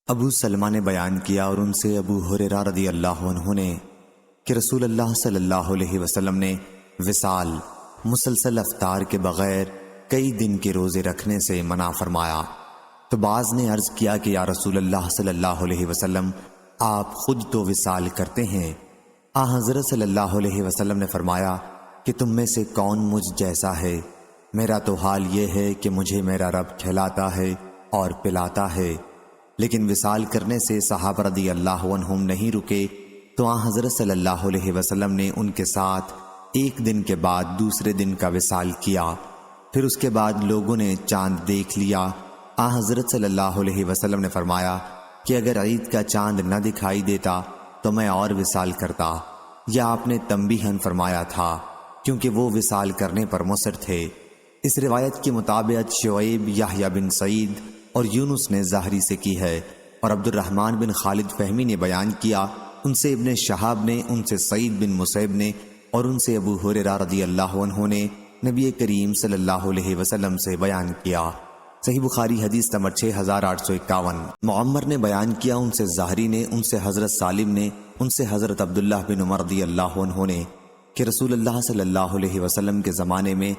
ابو سلمہ نے بیان کیا اور ان سے ابو ہریرہ رضی اللہ عنہ نے کہ رسول اللہ صلی اللہ علیہ وسلم نے وصال مسلسل افطار کے بغیر کئی دن کے روزے رکھنے سے منع فرمایا۔ تو بعض نے عرض کیا کہ یا رسول اللہ صلی اللہ علیہ وسلم آپ خود تو وصال کرتے ہیں۔ حضرت صلی اللہ علیہ وسلم نے فرمایا کہ تم میں سے کون مجھ جیسا ہے؟ میرا تو حال یہ ہے کہ مجھے میرا رب کھلاتا ہے اور پلاتا ہے۔ لیکن وصال کرنے سے صحابہ رضی اللہ عنہم نہیں رکے، تو حضرت صلی اللہ علیہ وسلم نے ان کے ساتھ ایک دن کے بعد دوسرے دن کا وصال کیا۔ پھر اس کے بعد لوگوں نے چاند دیکھ لیا۔ حضرت صلی اللہ علیہ وسلم نے فرمایا کہ اگر عید کا چاند نہ دکھائی دیتا تو میں اور وصال کرتا، یا آپ نے تنبیہاً فرمایا تھا کیونکہ وہ وصال کرنے پر مصر تھے۔ اس روایت کی مطابقت شعیب، یحییٰ بن سعید اور یونس نے ظاہری سے کی ہے، اور عبد الرحمن بن خالد فہمی نے بیان کیا، ان سے ابن شہاب نے، ان سے سعید بن مسیب نے، اور ان سے ابو ہریرہ رضی اللہ عنہ نے نبی کریم صلی اللہ علیہ وسلم سے بیان کیا۔ صحیح بخاری حدیث نمبر 6851۔ معمر نے بیان کیا، ان سے ظاہری نے، ان سے حضرت سالم نے، ان سے حضرت عبداللہ بن عمر رضی اللہ عنہ نے کہ رسول اللہ صلی اللہ علیہ وسلم کے زمانے میں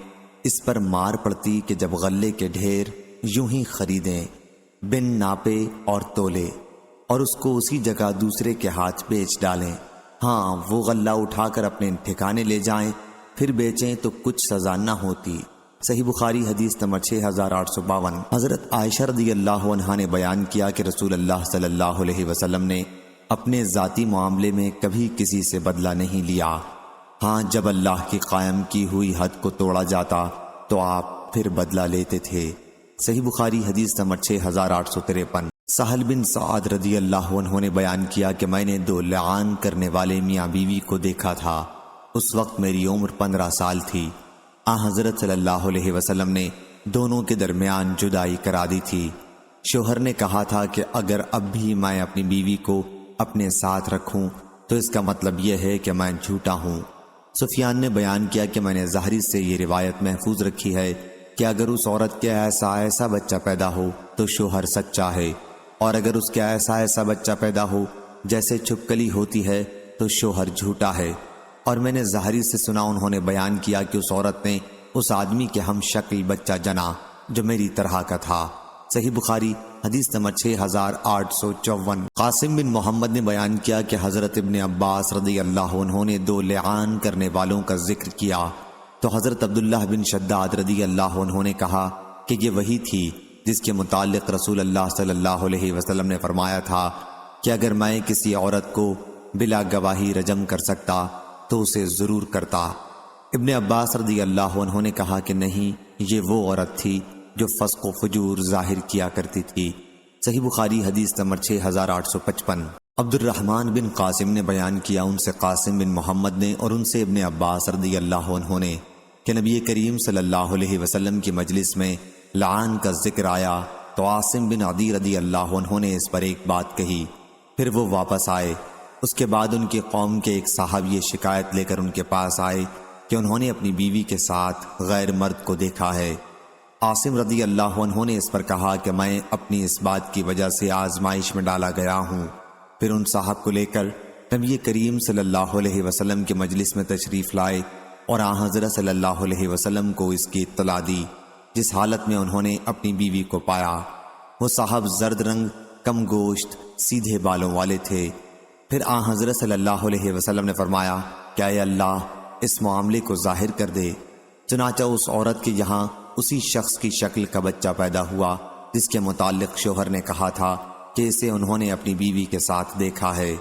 اس پر مار پڑتی کہ جب غلے کے ڈھیر یوں ہی خریدیں بن ناپے اور تولے، اور اس کو اسی جگہ دوسرے کے ہاتھ بیچ ڈالیں، ہاں وہ غلہ اٹھا کر اپنے ٹھکانے لے جائیں پھر بیچیں تو کچھ سزا نہ ہوتی۔ صحیح بخاری حدیث نمبر 6852۔ حضرت عائشہ رضی اللہ عنہا نے بیان کیا کہ رسول اللہ صلی اللہ علیہ وسلم نے اپنے ذاتی معاملے میں کبھی کسی سے بدلہ نہیں لیا، ہاں جب اللہ کی قائم کی ہوئی حد کو توڑا جاتا تو آپ پھر بدلہ لیتے تھے۔ صحیح بخاری حدیث نمبر 6853۔ سہل بن سعد رضی اللہ عنہ نے بیان کیا کہ میں نے دو لعان کرنے والے میاں بیوی کو دیکھا تھا، اس وقت میری عمر 15 سال تھی۔ حضرت صلی اللہ علیہ وسلم نے دونوں کے درمیان جدائی کرا دی تھی۔ شوہر نے کہا تھا کہ اگر اب بھی میں اپنی بیوی کو اپنے ساتھ رکھوں تو اس کا مطلب یہ ہے کہ میں جھوٹا ہوں۔ سفیان نے بیان کیا کہ میں نے ظاہری سے یہ روایت محفوظ رکھی ہے کہ اگر اس عورت کے ایسا بچہ پیدا ہو تو شوہر سچا ہے، اور اگر اس کے ایسا بچہ پیدا ہو جیسے چھپکلی ہوتی ہے تو شوہر جھوٹا ہے۔ اور میں نے ظاہری سے سنا، انہوں نے بیان کیا کہ اس عورت نے اس آدمی کے ہم شکل بچہ جنا جو میری طرح کا تھا۔ صحیح بخاری حدیث نمبر 6854۔ قاسم بن محمد نے بیان کیا کہ حضرت ابن عباس رضی اللہ عنہ نے دو لعان کرنے والوں کا ذکر کیا، تو حضرت عبداللہ بن شداد رضی اللہ عنہ نے کہا کہ یہ وہی تھی جس کے متعلق رسول اللہ صلی اللہ علیہ وسلم نے فرمایا تھا کہ اگر میں کسی عورت کو بلا گواہی رجم کر سکتا تو اسے ضرور کرتا۔ ابن عباس رضی اللہ عنہ نے کہا کہ نہیں، یہ وہ عورت تھی جو فسق و فجور ظاہر کیا کرتی تھی۔ صحیح بخاری حدیث نمبر 6855۔ عبد الرحمن بن قاسم نے بیان کیا، ان سے قاسم بن محمد نے اور ان سے ابن عباس رضی اللہ عنہ نے کہ نبی کریم صلی اللہ علیہ وسلم کی مجلس میں لعان کا ذکر آیا تو عاصم بن عدی رضی اللہ عنہ نے اس پر ایک بات کہی، پھر وہ واپس آئے۔ اس کے بعد ان کی قوم کے ایک صاحب یہ شکایت لے کر ان کے پاس آئے کہ انہوں نے اپنی بیوی کے ساتھ غیر مرد کو دیکھا ہے۔ عاصم رضی اللہ عنہ نے اس پر کہا کہ میں اپنی اس بات کی وجہ سے آزمائش میں ڈالا گیا ہوں۔ پھر ان صاحب کو لے کر نبی کریم صلی اللہ علیہ وسلم کی مجلس میں تشریف لائے اور حضرت صلی اللہ علیہ وسلم کو اس کی اطلاع دی، جس حالت میں انہوں نے اپنی بیوی کو پایا۔ وہ صاحب زرد رنگ، کم گوشت، سیدھے بالوں والے تھے۔ پھر حضرت صلی اللہ علیہ وسلم نے فرمایا کہ اے اللہ اس معاملے کو ظاہر کر دے۔ چنانچہ اس عورت کے یہاں اسی شخص کی شکل کا بچہ پیدا ہوا جس کے متعلق شوہر نے کہا تھا کہ اسے انہوں نے اپنی بیوی کے ساتھ دیکھا ہے۔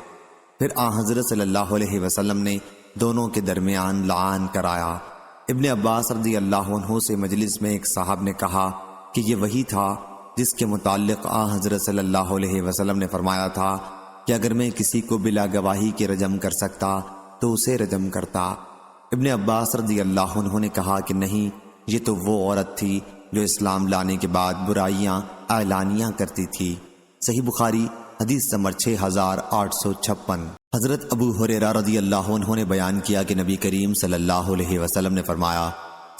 پھر حضرت صلی اللہ علیہ وسلم نے دونوں کے درمیان لعان کرایا۔ ابن عباس رضی اللہ عنہ سے مجلس میں ایک صاحب نے کہا کہ یہ وہی تھا جس کے متعلق حضرت صلی اللہ علیہ وسلم نے فرمایا تھا کہ اگر میں کسی کو بلا گواہی کے رجم کر سکتا تو اسے رجم کرتا۔ ابن عباس رضی اللہ عنہ نے کہا کہ نہیں، یہ تو وہ عورت تھی جو اسلام لانے کے بعد برائیاں اعلانیہ کرتی تھی۔ صحیح بخاری حدیث نمبر 6856۔ حضرت ابو ہریرہ رضی اللہ عنہ نے بیان کیا کہ نبی کریم صلی اللہ علیہ وسلم نے فرمایا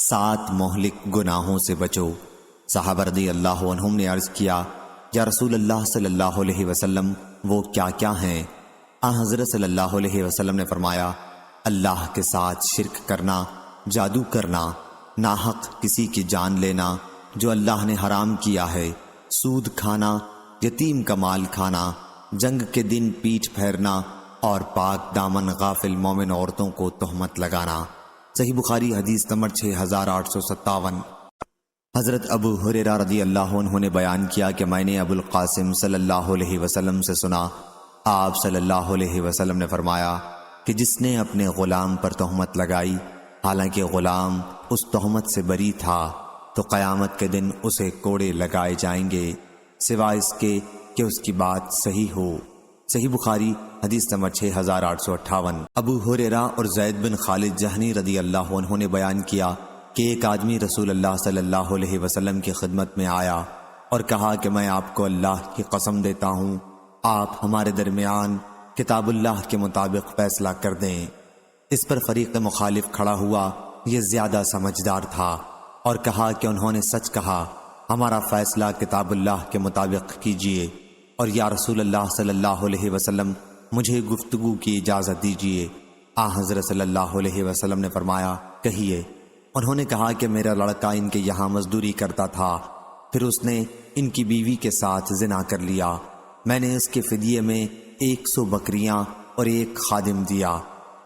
7 مہلک گناہوں سے بچو۔ صحابہ رضی اللہ عنہم نے عرض کیا یا رسول اللہ صلی اللہ علیہ وسلم وہ کیا کیا ہیں؟ حضرت صلی اللہ علیہ وسلم نے فرمایا، اللہ کے ساتھ شرک کرنا، جادو کرنا، ناحق کسی کی جان لینا جو اللہ نے حرام کیا ہے، سود کھانا، یتیم کا مال کھانا، جنگ کے دن پیٹھ پھیرنا اور پاک دامن غافل مومن عورتوں کو تہمت لگانا۔ صحیح بخاری حدیث نمبر 6857۔ حضرت ابو ہریرہ رضی اللہ عنہ نے بیان کیا کہ میں نے ابو القاسم صلی اللہ علیہ وسلم سے سنا، آپ صلی اللہ علیہ وسلم نے فرمایا کہ جس نے اپنے غلام پر تہمت لگائی حالانکہ غلام اس تہمت سے بری تھا تو قیامت کے دن اسے کوڑے لگائے جائیں گے سوائے اس کے کہ اس کی بات صحیح ہو۔ صحیح بخاری حدیث نمبر 6858۔ ابو ہریرہ اور زید بن خالد جہنی رضی اللہ عنہ نے بیان کیا کہ ایک آدمی رسول اللہ صلی اللہ علیہ وسلم کی خدمت میں آیا اور کہا کہ میں آپ کو اللہ کی قسم دیتا ہوں، آپ ہمارے درمیان کتاب اللہ کے مطابق فیصلہ کر دیں۔ اس پر فریق مخالف کھڑا ہوا، یہ زیادہ سمجھدار تھا اور کہا کہ انہوں نے سچ کہا، ہمارا فیصلہ کتاب اللہ کے مطابق کیجیے، اور یا رسول اللہ صلی اللہ علیہ وسلم مجھے گفتگو کی اجازت دیجیے۔ حضرت صلی اللہ علیہ وسلم نے فرمایا، کہیے۔ انہوں نے کہا کہ میرا لڑکا ان کے یہاں مزدوری کرتا تھا، پھر اس نے ان کی بیوی کے ساتھ زنا کر لیا، میں نے اس کے فدیے میں 100 بکریاں اور 1 خادم دیا۔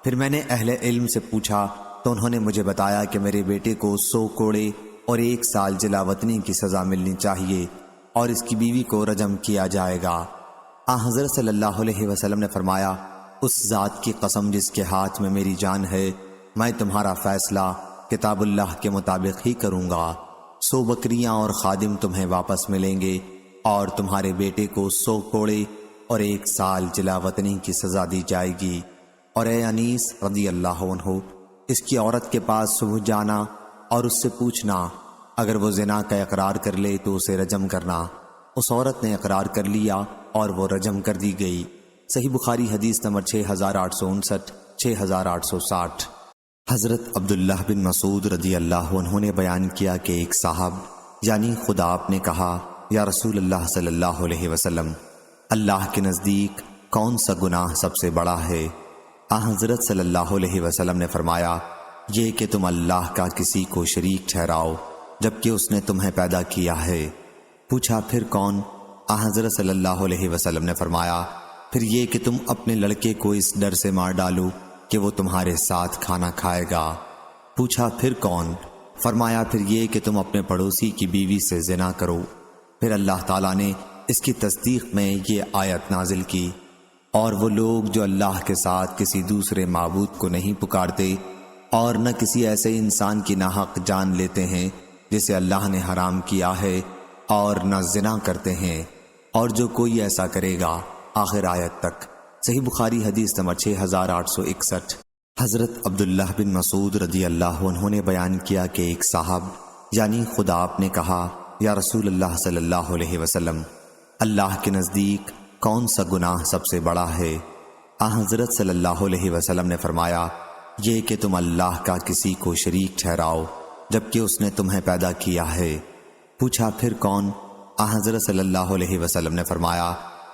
پھر میں نے اہل علم سے پوچھا تو انہوں نے مجھے بتایا کہ میرے بیٹے کو 100 کوڑے اور 1 سال جلا وطنی کی سزا ملنی چاہیے اور اس کی بیوی کو رجم کیا جائے گا۔ حضرت صلی اللہ علیہ وسلم نے فرمایا، اس ذات کی قسم جس کے ہاتھ میں میری جان ہے، میں تمہارا فیصلہ کتاب اللہ کے مطابق ہی کروں گا۔ 100 بکریاں اور خادم تمہیں واپس ملیں گے اور تمہارے بیٹے کو 100 کوڑے اور 1 سال جلا وطنی کی سزا دی جائے گی۔ اور اے انیس رضی اللہ عنہ، اس کی عورت کے پاس صبح جانا اور اس سے پوچھنا، اگر وہ زنا کا اقرار کر لے تو اسے رجم کرنا۔ اس عورت نے اقرار کر لیا اور وہ رجم کر دی گئی۔ صحیح بخاری حدیث نمبر 6859، 6860۔ حضرت عبداللہ بن مسعود رضی اللہ عنہ نے بیان کیا کہ ایک صاحب یعنی خدا آپ نے کہا، یا رسول اللہ صلی اللہ علیہ وسلم، اللہ کے نزدیک کون سا گناہ سب سے بڑا ہے؟ حضرت صلی اللہ علیہ وسلم نے فرمایا، یہ کہ تم اللہ کا کسی کو شریک ٹھہراؤ جبکہ اس نے تمہیں پیدا کیا ہے۔ پوچھا پھر کون؟ حضرت صلی اللہ علیہ وسلم نے فرمایا، پھر یہ کہ تم اپنے لڑکے کو اس ڈر سے مار ڈالو کہ وہ تمہارے ساتھ کھانا کھائے گا۔ پوچھا پھر کون؟ فرمایا، پھر یہ کہ تم اپنے پڑوسی کی بیوی سے زنا کرو۔ پھر اللہ تعالیٰ نے اس کی تصدیق میں یہ آیت نازل کی، اور وہ لوگ جو اللہ کے ساتھ کسی دوسرے معبود کو نہیں پکارتے اور نہ کسی ایسے انسان کی ناحق جان لیتے ہیں جسے اللہ نے حرام کیا ہے، اور نہ زنا کرتے ہیں، اور جو کوئی ایسا کرے گا، آخر آیت تک۔ صحیح بخاری حدیث نمبر 6861۔ حضرت عبداللہ بن مسعود رضی اللہ عنہ نے بیان کیا کہ ایک صاحب یعنی خدا آپ نے کہا، یا رسول اللہ صلی اللہ علیہ وسلم، اللہ کے نزدیک کون سا گناہ سب سے بڑا ہے؟ حضرت صلی اللہ علیہ وسلم نے فرمایا، یہ کہ تم اللہ کا کسی کو شریک ٹھہراؤ جبکہ اس نے تمہیں پیدا کیا ہے۔ پوچھا پھر کون؟ حضرت صلی اللہ علیہ وسلم نے فرمایا،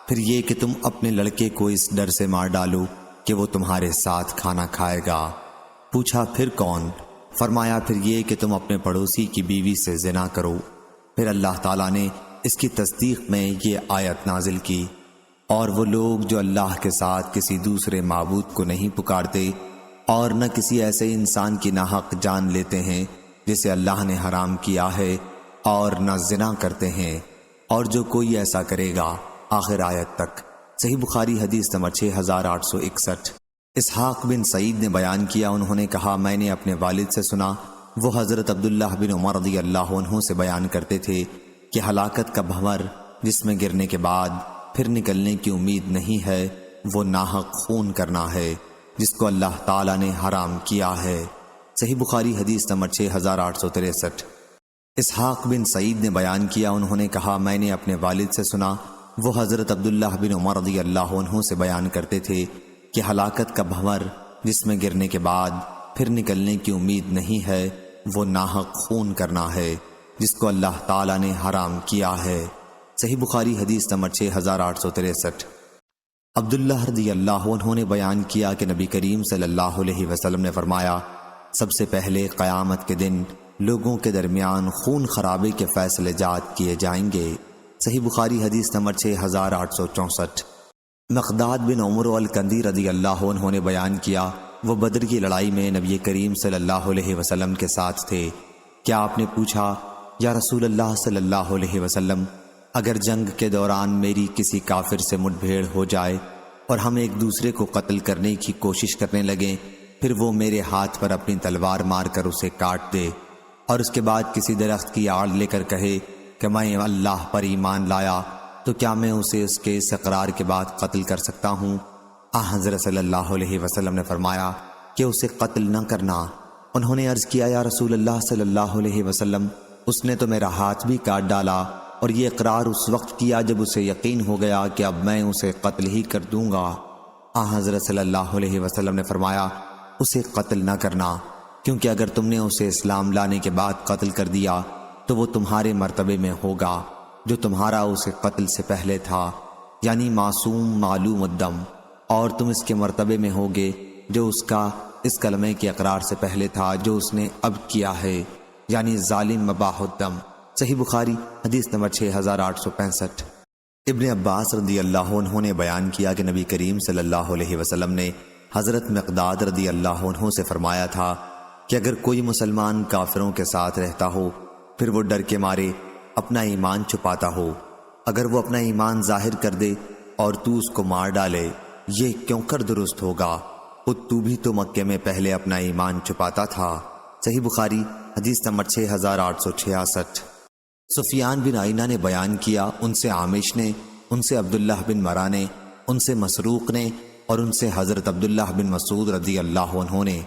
پھر یہ کہ تم اپنے لڑکے کو اس ڈر سے مار ڈالو کہ وہ تمہارے ساتھ کھانا کھائے گا۔ پوچھا پھر کون؟ فرمایا، پھر یہ کہ تم اپنے پڑوسی کی بیوی سے زنا کرو۔ پھر اللہ تعالیٰ نے اس کی تصدیق میں یہ آیت نازل کی، اور وہ لوگ جو اللہ کے ساتھ کسی دوسرے معبود کو نہیں پکارتے اور نہ کسی ایسے انسان کی ناحق جان لیتے ہیں جسے اللہ نے حرام کیا ہے، اور نہ زنا کرتے ہیں، اور جو کوئی ایسا کرے گا، آخر آیت تک۔ صحیح بخاری حدیث نمبر 6861۔ اسحاق بن سعید نے بیان کیا، انہوں نے کہا، میں نے اپنے والد سے سنا، وہ حضرت عبداللہ بن عمر رضی اللہ عنہ سے بیان کرتے تھے کہ ہلاکت کا بھنور جس میں گرنے کے بعد پھر نکلنے کی امید نہیں ہے، وہ ناحق خون کرنا ہے جس کو اللہ تعالیٰ نے حرام کیا ہے۔ صحیح بخاری حدیث نمبر 6863۔ اسحاق بن سعید نے بیان کیا، انہوں نے کہا، میں نے اپنے والد سے سنا، وہ حضرت عبداللہ بن عمر رضی اللہ عنہ سے بیان کرتے تھے کہ ہلاکت کا بھنور جس میں گرنے کے بعد پھر نکلنے کی امید نہیں ہے، وہ ناحق خون کرنا ہے جس کو اللہ تعالیٰ نے حرام کیا ہے۔ صحیح بخاری حدیث نمبر 6863۔ عبداللہ رضی اللہ عنہ نے بیان کیا کہ نبی کریم صلی اللہ علیہ وسلم نے فرمایا، سب سے پہلے قیامت کے دن لوگوں کے درمیان خون خرابے کے فیصلے جات کیے جائیں گے۔ صحیح بخاری حدیث نمبر 6864۔ مقداد بن عمر الکندی رضی اللہ عنہ نے بیان کیا، وہ بدر کی لڑائی میں نبی کریم صلی اللہ علیہ وسلم کے ساتھ تھے۔ کیا آپ نے پوچھا، یا رسول اللہ صلی اللہ علیہ وسلم، اگر جنگ کے دوران میری کسی کافر سے مٹ بھیڑ ہو جائے اور ہم ایک دوسرے کو قتل کرنے کی کوشش کرنے لگیں، پھر وہ میرے ہاتھ پر اپنی تلوار مار کر اسے کاٹ دے اور اس کے بعد کسی درخت کی آڑ لے کر کہے کہ میں اللہ پر ایمان لایا، تو کیا میں اسے اس کے اس اقرار کے بعد قتل کر سکتا ہوں؟ حضرت صلی اللہ علیہ وسلم نے فرمایا کہ اسے قتل نہ کرنا۔ انہوں نے عرض کیا، یا رسول اللہ صلی اللہ علیہ وسلم، اس نے تو میرا ہاتھ بھی کاٹ ڈالا اور یہ اقرار اس وقت کیا جب اسے یقین ہو گیا کہ اب میں اسے قتل ہی کر دوں گا۔ حضرت صلی اللہ علیہ وسلم نے فرمایا، اسے قتل نہ کرنا، کیونکہ اگر تم نے اسے اسلام لانے کے بعد قتل کر دیا تو وہ تمہارے مرتبے میں ہوگا جو تمہارا اسے قتل سے پہلے تھا، یعنی معصوم معلوم الدم، اور تم اس کے مرتبے میں ہوگے جو اس کا اس کلمے کے اقرار سے پہلے تھا جو اس نے اب کیا ہے، یعنی ظالم مباح الدم۔ صحیح بخاری حدیث نمبر 6865۔ ابن عباس رضی اللہ عنہ نے بیان کیا کہ نبی کریم صلی اللہ علیہ وسلم نے حضرت مقداد رضی اللہ عنہ سے فرمایا تھا کہ اگر کوئی مسلمان کافروں کے ساتھ رہتا ہو پھر وہ ڈر کے مارے اپنا ایمان چھپاتا ہو، اگر وہ اپنا ایمان ظاہر کر دے اور تو اس کو مار ڈالے، یہ کیوں کر درست ہوگا؟ خود تو بھی تو مکے میں پہلے اپنا ایمان چھپاتا تھا۔ صحیح بخاری حدیث نمبر 6866۔ سفیان بن عینہ نے بیان کیا، ان سے عامش نے، ان سے عبداللہ بن مرہ نے، ان سے مسروق نے اور ان سے حضرت عبداللہ بن مسعود رضی اللہ عنہ نے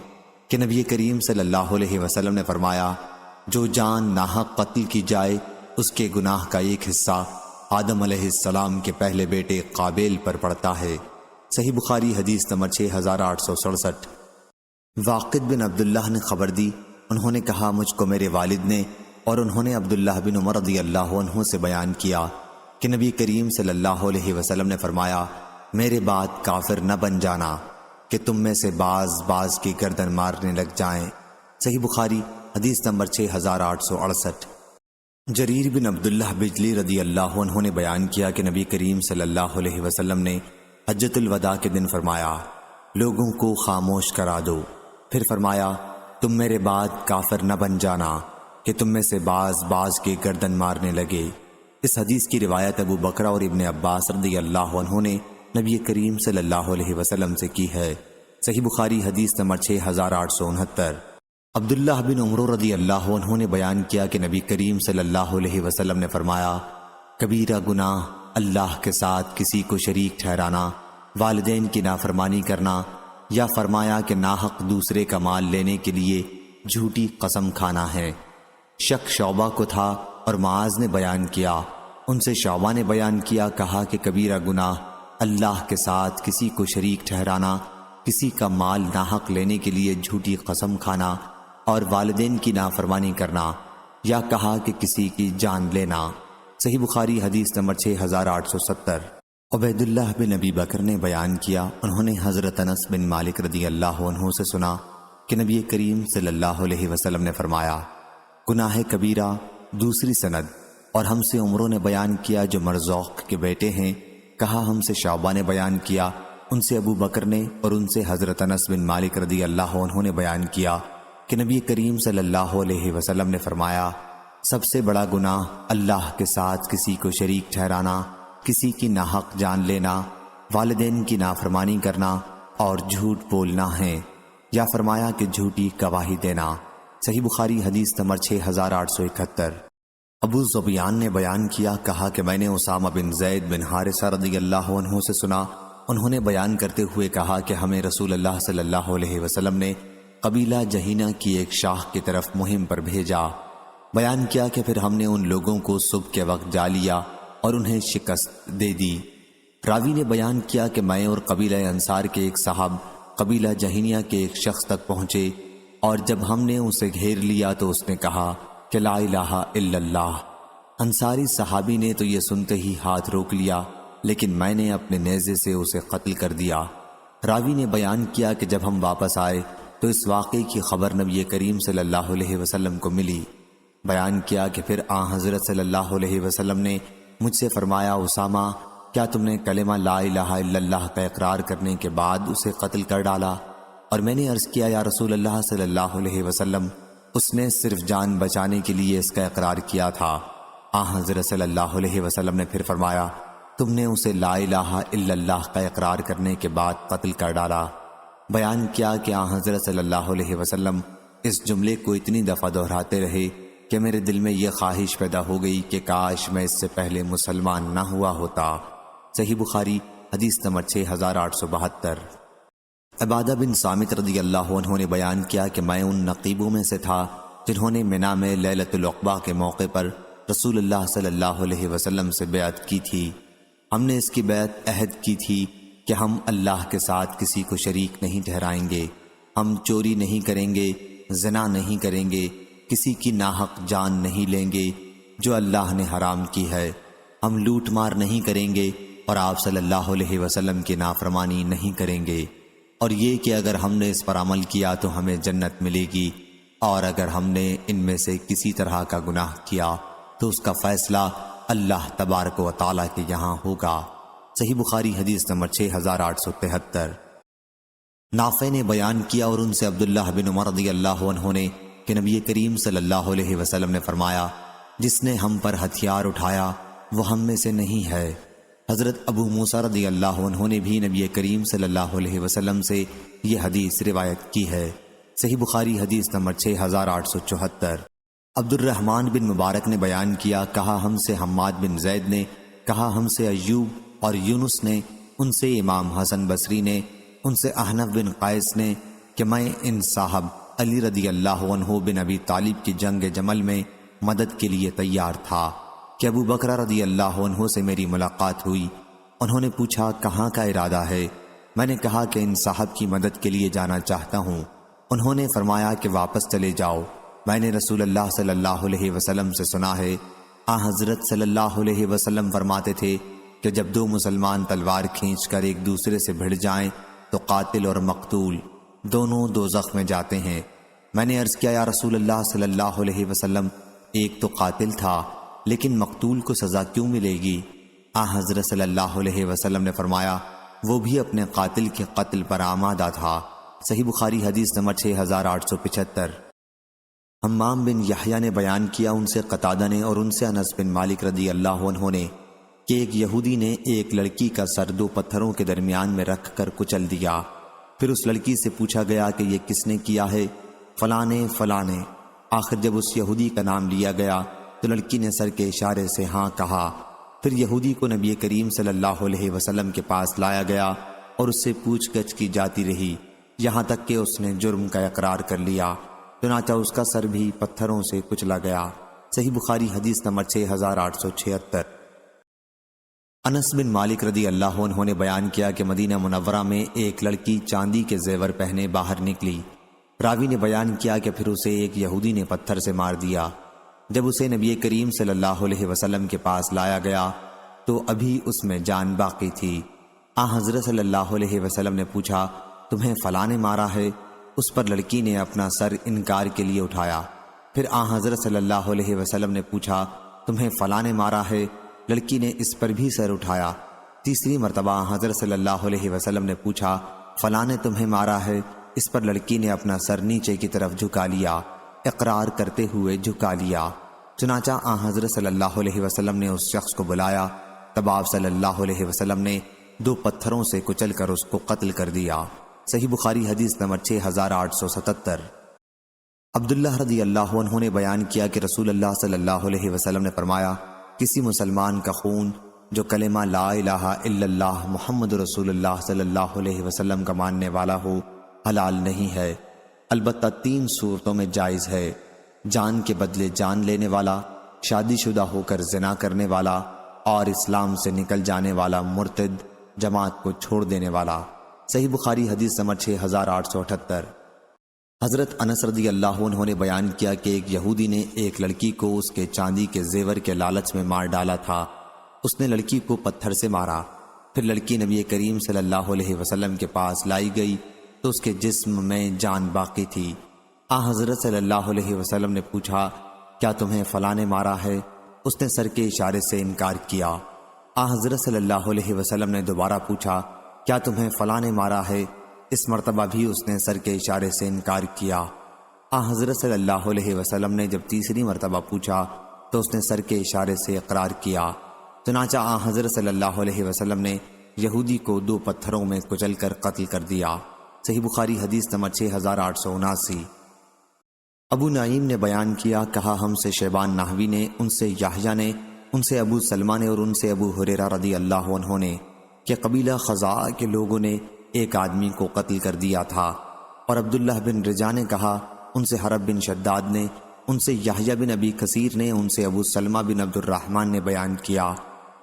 کہ نبی کریم صلی اللہ علیہ وسلم نے فرمایا، جو جان ناحق قتل کی جائے اس کے گناہ کا ایک حصہ آدم علیہ السلام کے پہلے بیٹے قابیل پر پڑتا ہے۔ صحیح بخاری حدیث نمبر 6867۔ واقد بن عبداللہ نے خبر دی، انہوں نے کہا مجھ کو میرے والد نے اور انہوں نے عبداللہ بن عمر رضی اللہ عنہ سے بیان کیا کہ نبی کریم صلی اللہ علیہ وسلم نے فرمایا، میرے بعد کافر نہ بن جانا کہ تم میں سے بعض کی گردن مارنے لگ جائیں۔ صحیح بخاری حدیث نمبر 6868۔ جریر بن عبداللہ بجلی رضی اللہ عنہ نے بیان کیا کہ نبی کریم صلی اللہ علیہ وسلم نے حجۃ الوداع کے دن فرمایا، لوگوں کو خاموش کرا دو، پھر فرمایا، تم میرے بعد کافر نہ بن جانا کہ تم میں سے بعض کی گردن مارنے لگے۔ اس حدیث کی روایت ابو بکرہ اور ابن عباس رضی اللہ عنہ نے نبی کریم صلی اللہ علیہ وسلم سے کی ہے۔ صحیح بخاری حدیث نمبر 6869۔ عبداللہ بن عمر رضی اللہ عنہ نے بیان کیا کہ نبی کریم صلی اللہ علیہ وسلم نے فرمایا، کبیرہ گناہ اللہ کے ساتھ کسی کو شریک ٹھہرانا، والدین کی نافرمانی کرنا، یا فرمایا کہ ناحق دوسرے کا مال لینے کے لیے جھوٹی قسم کھانا ہے۔ شک شعبہ کو تھا اور معاذ نے بیان کیا، ان سے شعبہ نے بیان کیا، کہا کہ کبیرہ گناہ اللہ کے ساتھ کسی کو شریک ٹھہرانا، کسی کا مال ناحق لینے کے لیے جھوٹی قسم کھانا اور والدین کی نافرمانی کرنا، یا کہا کہ کسی کی جان لینا۔ صحیح بخاری حدیث نمبر 6870۔ عبیداللہ بن ابی بکر نے بیان کیا، انہوں نے حضرت انس بن مالک رضی اللہ عنہ سے سنا کہ نبی کریم صلی اللہ علیہ وسلم نے فرمایا، گناہ کبیرہ۔ دوسری سند، اور ہم سے عمروں نے بیان کیا جو مرزوق کے بیٹے ہیں، کہا ہم سے شعبہ نے بیان کیا، ان سے ابو بکر نے اور ان سے حضرت انس بن مالک رضی اللہ عنہ نے بیان کیا کہ نبی کریم صلی اللہ علیہ وسلم نے فرمایا، سب سے بڑا گناہ اللہ کے ساتھ کسی کو شریک ٹھہرانا، کسی کی ناحق جان لینا، والدین کی نافرمانی کرنا اور جھوٹ بولنا ہے، یا فرمایا کہ جھوٹی گواہی دینا۔ صحیح بخاری حدیث نمبر 6871۔ ابو ظبیان نے بیان کیا، کہا کہ میں نے اسامہ بن زید بن حارثہ رضی اللہ عنہ سے سنا، انہوں نے بیان کرتے ہوئے کہا کہ ہمیں رسول اللہ صلی اللہ علیہ وسلم نے قبیلہ جہینہ کی ایک شاخ کی طرف مہم پر بھیجا۔ بیان کیا کہ پھر ہم نے ان لوگوں کو صبح کے وقت جا لیا اور انہیں شکست دے دی۔ راوی نے بیان کیا کہ میں اور قبیلہ انصار کے ایک صاحب قبیلہ جہینیہ کے ایک شخص تک پہنچے، اور جب ہم نے اسے گھیر لیا تو اس نے کہا کہ لا الہ الا اللہ، انصاری صحابی نے تو یہ سنتے ہی ہاتھ روک لیا، لیکن میں نے اپنے نیزے سے اسے قتل کر دیا۔ راوی نے بیان کیا کہ جب ہم واپس آئے تو اس واقعے کی خبر نبی کریم صلی اللہ علیہ وسلم کو ملی۔ بیان کیا کہ پھر حضرت صلی اللہ علیہ وسلم نے مجھ سے فرمایا، اسامہ، کیا تم نے کلمہ لا الہ الا اللہ کا اقرار کرنے کے بعد اسے قتل کر ڈالا؟ اور میں نے عرض کیا، یا رسول اللہ صلی اللہ علیہ وسلم، اس نے صرف جان بچانے کے لیے اس کا اقرار کیا تھا۔ حضرت صلی اللہ علیہ وسلم نے پھر فرمایا، تم نے اسے لا الہ الا اللہ کا اقرار کرنے کے بعد قتل کر ڈالا۔ بیان کیا کہ حضرت صلی اللہ علیہ وسلم اس جملے کو اتنی دفعہ دہراتے رہے کہ میرے دل میں یہ خواہش پیدا ہو گئی کہ کاش میں اس سے پہلے مسلمان نہ ہوا ہوتا۔ صحیح بخاری حدیث نمبر 6872۔ عبادہ بن صامت رضی اللہ عنہ نے بیان کیا کہ میں ان نقیبوں میں سے تھا جنہوں نے منا میں لیلۃ العقبہ کے موقع پر رسول اللہ صلی اللہ علیہ وسلم سے بیعت کی تھی۔ ہم نے اس کی بیعت عہد کی تھی کہ ہم اللہ کے ساتھ کسی کو شریک نہیں ٹھہرائیں گے، ہم چوری نہیں کریں گے، زنا نہیں کریں گے، کسی کی ناحق جان نہیں لیں گے جو اللہ نے حرام کی ہے، ہم لوٹ مار نہیں کریں گے اور آپ صلی اللہ علیہ وسلم کی نافرمانی نہیں کریں گے، اور یہ کہ اگر ہم نے اس پر عمل کیا تو ہمیں جنت ملے گی، اور اگر ہم نے ان میں سے کسی طرح کا گناہ کیا تو اس کا فیصلہ اللہ تبارک و تعالیٰ کے یہاں ہوگا۔ صحیح بخاری حدیث نمبر 6873۔ نافع نے بیان کیا اور ان سے عبداللہ بن عمر رضی اللہ عنہ نے کہ نبی کریم صلی اللہ علیہ وسلم نے فرمایا، جس نے ہم پر ہتھیار اٹھایا وہ ہم میں سے نہیں ہے۔ حضرت ابو موسیٰ رضی اللہ عنہ نے بھی نبی کریم صلی اللہ علیہ وسلم سے یہ حدیث روایت کی ہے۔ صحیح بخاری حدیث نمبر 6874۔ عبد الرحمن بن مبارک نے بیان کیا، کہا ہم سے حماد بن زید نے، کہا ہم سے ایوب اور یونس نے، ان سے امام حسن بصری نے، ان سے احنف بن قیس نے کہ میں ان صاحب علی رضی اللہ عنہ بن ابی طالب کی جنگ جمل میں مدد کے لیے تیار تھا کہ ابو بکر رضی اللہ عنہ سے میری ملاقات ہوئی۔ انہوں نے پوچھا، کہاں کا ارادہ ہے؟ میں نے کہا کہ ان صاحب کی مدد کے لیے جانا چاہتا ہوں۔ انہوں نے فرمایا کہ واپس چلے جاؤ، میں نے رسول اللہ صلی اللہ علیہ وسلم سے سنا ہے، حضرت صلی اللہ علیہ وسلم فرماتے تھے کہ جب دو مسلمان تلوار کھینچ کر ایک دوسرے سے بھڑ جائیں تو قاتل اور مقتول دونوں دوزخ میں جاتے ہیں۔ میں نے عرض کیا، یا رسول اللہ صلی اللہ علیہ وسلم، ایک تو قاتل تھا لیکن مقتول کو سزا کیوں ملے گی؟ حضرت صلی اللہ علیہ وسلم نے فرمایا، وہ بھی اپنے قاتل کے قتل پر آمادہ تھا۔ صحیح بخاری حدیث نمبر 6875۔ حمام بن یحییٰ نے بیان کیا، ان سے قتادہ نے اور ان سے انس بن مالک رضی اللہ عنہ نے کہ ایک یہودی نے ایک لڑکی کا سر دو پتھروں کے درمیان میں رکھ کر کچل دیا۔ پھر اس لڑکی سے پوچھا گیا کہ یہ کس نے کیا ہے؟ فلاں نے فلاں نے۔ آخر جب اس یہودی کا نام لیا گیا تو لڑکی نے سر کے اشارے سے ہاں کہا۔ پھر یہودی کو نبی کریم صلی اللہ علیہ وسلم کے پاس لایا گیا اور اس سے پوچھ گچھ کی جاتی رہی، یہاں تک کہ اس نے جرم کا اقرار کر لیا، چنانچہ اس کا سر بھی پتھروں سے کچلا گیا۔ صحیح بخاری حدیث نمبر 6876۔ انس بن مالک رضی اللہ عنہ نے بیان کیا کہ مدینہ منورہ میں ایک لڑکی چاندی کے زیور پہنے باہر نکلی۔ راوی نے بیان کیا کہ پھر اسے ایک یہودی نے پتھر سے مار دیا۔ جب اسے نبی کریم صلی اللہ علیہ وسلم کے پاس لایا گیا تو ابھی اس میں جان باقی تھی۔ حضرت صلی اللہ علیہ وسلم نے پوچھا، تمہیں فلاں نے مارا ہے؟ اس پر لڑکی نے اپنا سر انکار کے لیے اٹھایا۔ پھر حضرت صلی اللہ علیہ وسلم نے پوچھا، تمہیں فلاں نے مارا ہے؟ لڑکی نے اس پر بھی سر اٹھایا۔ تیسری مرتبہ حضرت صلی اللہ علیہ وسلم نے پوچھا، فلاں نے تمہیں مارا ہے؟ اس پر لڑکی نے اپنا سر نیچے کی طرف جھکا لیا، اقرار کرتے ہوئے جھکا لیا۔ چنانچہ حضرت صلی اللہ علیہ وسلم نے اس شخص کو بلایا، تب آپ صلی اللہ علیہ وسلم نے دو پتھروں سے کچل کر اس کو قتل کر دیا۔ صحیح بخاری حدیث نمبر 6877۔ عبداللہ رضی اللہ عنہ نے بیان کیا کہ رسول اللہ صلی اللہ علیہ وسلم نے فرمایا، کسی مسلمان کا خون جو کلمہ لا الہ الا اللہ محمد رسول اللہ صلی اللہ علیہ وسلم کا ماننے والا ہو حلال نہیں ہے، البتہ 3 صورتوں میں جائز ہے: جان کے بدلے جان لینے والا، شادی شدہ ہو کر زنا کرنے والا، اور اسلام سے نکل جانے والا مرتد، جماعت کو چھوڑ دینے والا۔ صحیح بخاری حدیث نمبر 6878۔ حضرت انس رضی اللہ عنہ نے بیان کیا کہ ایک یہودی نے ایک لڑکی کو اس کے چاندی کے زیور کے لالچ میں مار ڈالا تھا۔ اس نے لڑکی کو پتھر سے مارا، پھر لڑکی نبی کریم صلی اللہ علیہ وسلم کے پاس لائی گئی تو اس کے جسم میں جان باقی تھی۔ حضرت صلی اللہ علیہ وسلم نے پوچھا، کیا تمہیں فلاں نے مارا ہے؟ اس نے سر کے اشارے سے انکار کیا۔ حضرت صلی اللہ علیہ وسلم نے دوبارہ پوچھا، کیا تمہیں فلاں نے مارا ہے؟ اس مرتبہ بھی اس نے سر کے اشارے سے انکار کیا۔ حضرت صلی اللہ علیہ وسلم نے جب تیسری مرتبہ پوچھا تو اس نے سر کے اشارے سے اقرار کیا۔ چنانچہ حضرت صلی اللہ علیہ وسلم نے یہودی کو 2 پتھروں میں کچل کر قتل کر دیا۔ صحیح بخاری حدیث نمبر 6879۔ ابو نعیم نے بیان کیا، کہا ہم سے شیبان نحوی نے، ان سے یحییٰ نے، ان سے ابو سلمہ نے اور ان سے ابو ہریرہ رضی اللہ عنہ نے کہ قبیلہ خزاعہ کے لوگوں نے ایک آدمی کو قتل کر دیا تھا۔ اور عبداللہ بن رجا نے کہا، ان سے حرب بن شداد نے، ان سے یحییٰ بن ابی کثیر نے، ان سے ابو سلمہ بن عبد الرحمن نے بیان کیا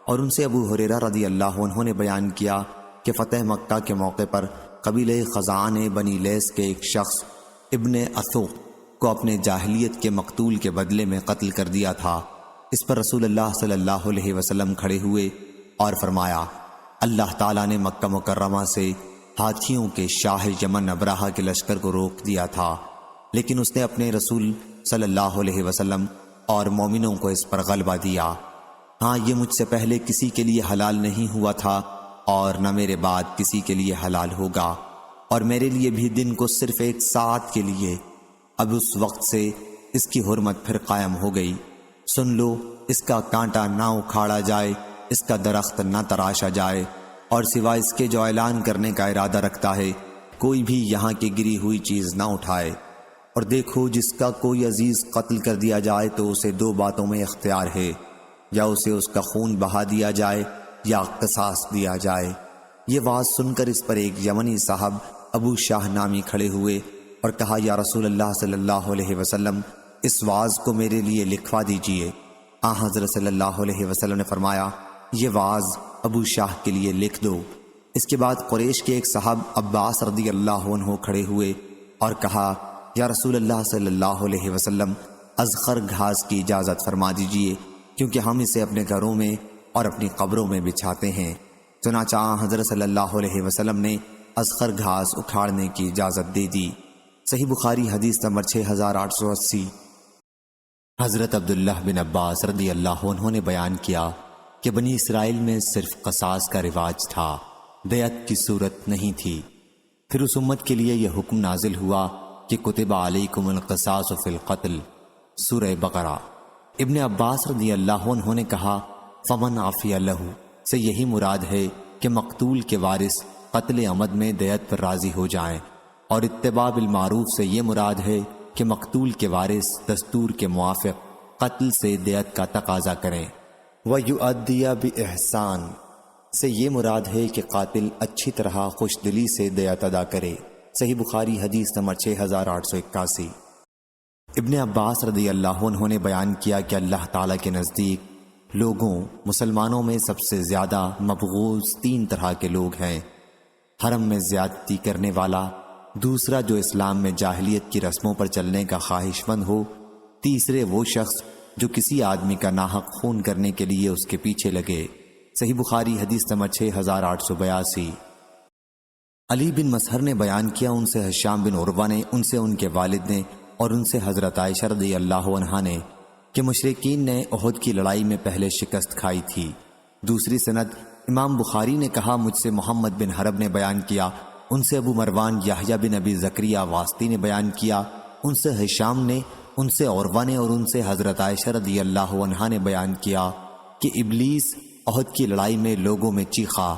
اور ان سے ابو ہریرہ رضی اللہ عنہ نے بیان کیا کہ فتح مکہ کے موقع پر قبیلہ خزاعہ نے بنی لیس کے ایک شخص ابن اثوق کو اپنے جاہلیت کے مقتول کے بدلے میں قتل کر دیا تھا۔ اس پر رسول اللہ صلی اللہ علیہ وسلم کھڑے ہوئے اور فرمایا، اللہ تعالیٰ نے مکہ مکرمہ سے ہاتھیوں کے شاہ یمن ابرہہ کے لشکر کو روک دیا تھا، لیکن اس نے اپنے رسول صلی اللہ علیہ وسلم اور مومنوں کو اس پر غلبہ دیا۔ ہاں، یہ مجھ سے پہلے کسی کے لیے حلال نہیں ہوا تھا اور نہ میرے بعد کسی کے لیے حلال ہوگا، اور میرے لیے بھی دن کو صرف 1 ساعت کے لیے۔ اب اس وقت سے اس کی حرمت پھر قائم ہو گئی۔ سن لو، اس کا کانٹا نہ اکھاڑا جائے، اس کا درخت نہ تراشا جائے، اور سوائے اس کے جو اعلان کرنے کا ارادہ رکھتا ہے کوئی بھی یہاں کی گری ہوئی چیز نہ اٹھائے۔ اور دیکھو، جس کا کوئی عزیز قتل کر دیا جائے تو اسے 2 باتوں میں اختیار ہے، یا اسے اس کا خون بہا دیا جائے یا قصاص دیا جائے۔ یہ بات سن کر اس پر ایک یمنی صاحب ابو شاہ نامی کھڑے ہوئے اور کہا، یا رسول اللہ صلی اللہ علیہ وسلم، اس واز کو میرے لیے لکھوا دیجئے۔ حضرت صلی اللہ علیہ وسلم نے فرمایا، یہ واز ابو شاہ کے لیے لکھ دو۔ اس کے بعد قریش کے ایک صاحب عباس رضی اللہ عنہ کھڑے ہوئے اور کہا، یا رسول اللہ صلی اللہ علیہ وسلم، ازخر گھاس کی اجازت فرما دیجئے، کیونکہ ہم اسے اپنے گھروں میں اور اپنی قبروں میں بچھاتے ہیں۔ چنانچہ حضرت صلی اللہ علیہ وسلم نے ازخر گھاس اکھاڑنے کی اجازت دے دی۔ صحیح بخاری حدیث نمبر 6880۔ حضرت عبداللہ بن عباس رضی اللہ عنہ نے بیان کیا کہ بنی اسرائیل میں صرف قصاص کا رواج تھا، دیت کی صورت نہیں تھی۔ پھر اس امت کے لیے یہ حکم نازل ہوا کہ کتب علیکم القصاص فی القتل، سورہ بقرہ۔ ابن عباس رضی اللہ عنہ نے کہا، فمن عفی لہ سے یہی مراد ہے کہ مقتول کے وارث قتل عمد میں دیت پر راضی ہو جائیں، اور اتباع بالمعروف سے یہ مراد ہے کہ مقتول کے وارث دستور کے موافق قتل سے دیت کا تقاضا کریں۔ وَيُؤَدِّيَ بِإِحْسَانٍ سے یہ مراد ہے کہ قاتل اچھی طرح خوش دلی سے دیت ادا کرے۔ صحیح بخاری حدیث نمبر 6881۔ ابن عباس رضی اللہ عنہ نے بیان کیا کہ اللہ تعالیٰ کے نزدیک لوگوں مسلمانوں میں سب سے زیادہ مبغوض 3 طرح کے لوگ ہیں: حرم میں زیادتی کرنے والا، دوسرا جو اسلام میں جاہلیت کی رسموں پر چلنے کا خواہش مند ہو، تیسرے وہ شخص جو کسی آدمی کا ناحق خون کرنے کے لیے اس کے پیچھے لگے۔ صحیح بخاری حدیث نمبر 6882۔ علی بن مسہر نے بیان کیا، ان سے ہشام بن عروہ نے، ان سے ان کے والد نے، اور ان سے حضرت عائشہ رضی اللہ عنہا نے کہ مشرکین نے احد کی لڑائی میں پہلے شکست کھائی تھی۔ دوسری سند امام بخاری نے کہا، مجھ سے محمد بن حرب نے بیان کیا، ان سے ابو مروان یحییٰ بن ابی زکریا واسطی نے بیان کیا، ان سے ہشام نے، ان سے عروہ نے، اور ان سے حضرت عائشہ رضی اللہ عنہا نے بیان کیا کہ ابلیس احد کی لڑائی میں لوگوں میں چیخا،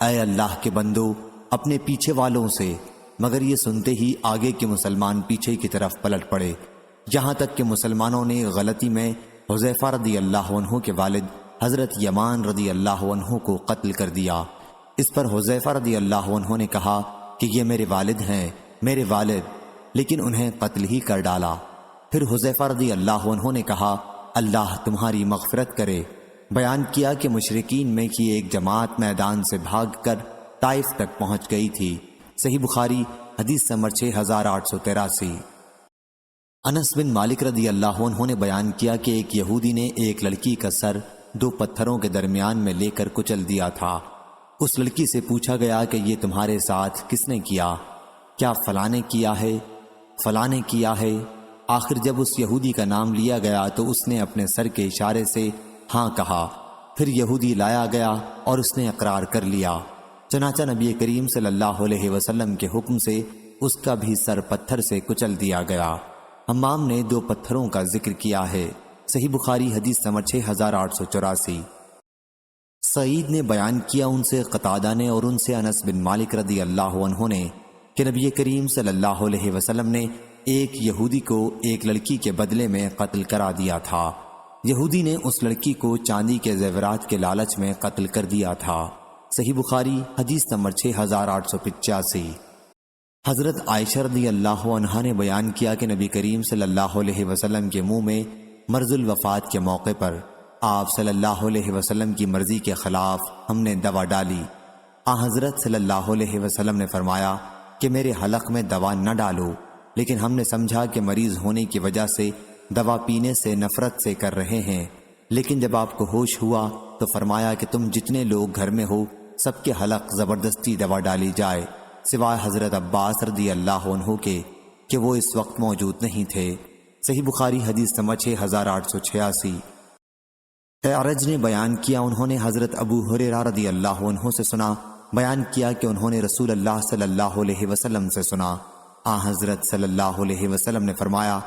اے اللہ کے بندو، اپنے پیچھے والوں سے، مگر یہ سنتے ہی آگے کے مسلمان پیچھے کی طرف پلٹ پڑے، یہاں تک کہ مسلمانوں نے غلطی میں حذیفہ رضی اللہ عنہ کے والد حضرت یمان رضی اللہ عنہ کو قتل کر دیا۔ اس پر حذیفہ رضی اللہ عنہ نے کہا کہ یہ میرے والد ہیں، میرے والد، لیکن انہیں قتل ہی کر ڈالا۔ پھر حذیفہ رضی اللہ عنہ نے کہا، اللہ تمہاری مغفرت کرے۔ بیان کیا کہ مشرکین میں کی ایک جماعت میدان سے بھاگ کر طائف تک پہنچ گئی تھی، صحیح بخاری حدیث نمبر 6883۔ انس بن مالک رضی اللہ عنہ نے بیان کیا کہ ایک یہودی نے ایک لڑکی کا سر 2 پتھروں کے درمیان میں لے کر کچل دیا تھا۔ اس لڑکی سے پوچھا گیا کہ یہ تمہارے ساتھ کس نے کیا؟ کیا فلاں نے کیا ہے؟ فلاں نے کیا ہے؟ آخر جب اس یہودی کا نام لیا گیا تو اس نے اپنے سر کے اشارے سے ہاں کہا۔ پھر یہودی لایا گیا اور اس نے اقرار کر لیا۔ چنانچہ نبی کریم صلی اللہ علیہ وسلم کے حکم سے اس کا بھی سر پتھر سے کچل دیا گیا۔ حمام نے 2 پتھروں کا ذکر کیا ہے۔ صحیح بخاری حدیث نمبر 6884۔ سعید نے بیان کیا ان سے قتادہ نے اور ان سے انس بن مالک رضی اللہ عنہ نے کہ نبی کریم صلی اللہ علیہ وسلم نے ایک یہودی کو ایک لڑکی کے بدلے میں قتل کرا دیا تھا۔ یہودی نے اس لڑکی کو چاندی کے زیورات کے لالچ میں قتل کر دیا تھا۔ صحیح بخاری حدیث نمبر 6885۔ حضرت عائشہ رضی اللہ عنہا نے بیان کیا کہ نبی کریم صلی اللہ علیہ وسلم کے منہ میں مرض الوفات کے موقع پر آپ صلی اللہ علیہ وسلم کی مرضی کے خلاف ہم نے دوا ڈالی۔ حضرت صلی اللہ علیہ وسلم نے فرمایا کہ میرے حلق میں دوا نہ ڈالو، لیکن ہم نے سمجھا کہ مریض ہونے کی وجہ سے دوا پینے سے نفرت سے کر رہے ہیں۔ لیکن جب آپ کو ہوش ہوا تو فرمایا کہ تم جتنے لوگ گھر میں ہو سب کے حلق زبردستی دوا ڈالی جائے، سوائے حضرت عباس رضی اللہ عنہ کے کہ وہ اس وقت موجود نہیں تھے۔ صحیح بخاری حدیث نمبر 6886۔ اعرج نے بیان کیا انہوں نے حضرت ابو ہریرہ رضی اللہ عنہ سے سنا، بیان کیا کہ انہوں نے رسول اللہ صلی اللہ علیہ وسلم سے سنا۔ حضرت صلی اللہ علیہ وسلم نے فرمایا